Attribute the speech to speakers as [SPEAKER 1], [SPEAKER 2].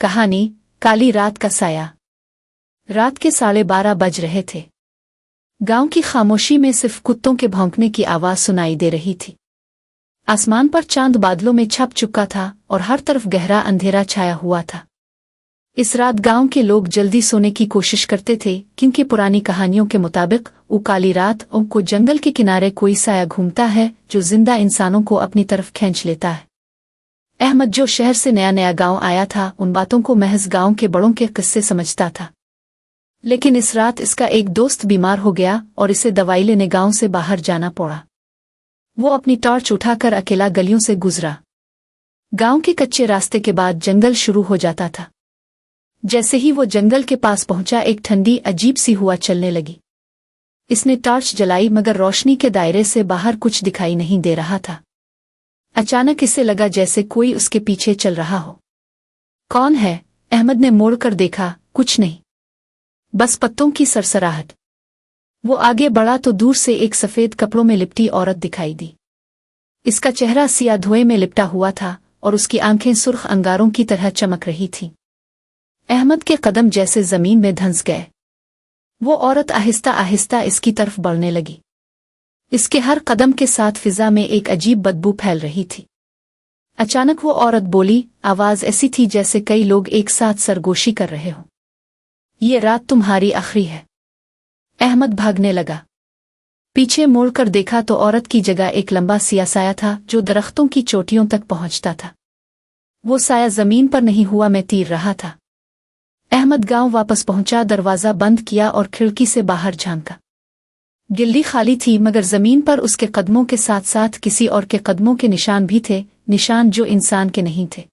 [SPEAKER 1] कहानी काली रात का साया। रात के 12:30 बज रहे थे। गांव की खामोशी में सिर्फ कुत्तों के भौंकने की आवाज सुनाई दे रही थी। आसमान पर चांद बादलों में छप चुका था और हर तरफ गहरा अंधेरा छाया हुआ था। इस रात गांव के लोग जल्दी सोने की कोशिश करते थे, क्योंकि पुरानी कहानियों के मुताबिक वो काली रात को जंगल के किनारे कोई साया घूमता है जो जिंदा इंसानों को अपनी तरफ खींच लेता है। अहमद जो शहर से नया नया गांव आया था, उन बातों को महज गांव के बड़ों के किस्से समझता था। लेकिन इस रात इसका एक दोस्त बीमार हो गया और इसे दवाई लेने गांव से बाहर जाना पड़ा। वो अपनी टॉर्च उठाकर अकेला गलियों से गुजरा। गांव के कच्चे रास्ते के बाद जंगल शुरू हो जाता था। जैसे ही वो जंगल के पास पहुंचा, एक ठंडी अजीब सी हवा चलने लगी। इसने टॉर्च जलाई, मगर रोशनी के दायरे से बाहर कुछ दिखाई नहीं दे रहा था। अचानक इसे लगा जैसे कोई उसके पीछे चल रहा हो। कौन है? अहमद ने मोड़कर देखा। कुछ नहीं, बस पत्तों की सरसराहट। वो आगे बढ़ा तो दूर से एक सफेद कपड़ों में लिपटी औरत दिखाई दी। इसका चेहरा सिया धुएं में लिपटा हुआ था और उसकी आंखें सुर्ख अंगारों की तरह चमक रही थीं। अहमद के कदम जैसे जमीन में धंस गए। वो औरत आहिस्ता आहिस्ता इसकी तरफ बढ़ने लगी। इसके हर कदम के साथ फिजा में एक अजीब बदबू फैल रही थी। अचानक वो औरत बोली, आवाज ऐसी थी जैसे कई लोग एक साथ सरगोशी कर रहे हों। ये रात तुम्हारी आखिरी है। अहमद भागने लगा। पीछे मुड़कर देखा तो औरत की जगह एक लंबा सिया साया था जो दरख्तों की चोटियों तक पहुंचता था। वो साया जमीन पर नहीं हुआ में तीर रहा था। अहमद गांव वापस पहुंचा, दरवाजा बंद किया और खिड़की से बाहर झांका। गिल्ली खाली थी, मगर जमीन पर उसके कदमों के साथ साथ किसी और के कदमों के निशान भी थे, निशान जो इंसान के नहीं थे।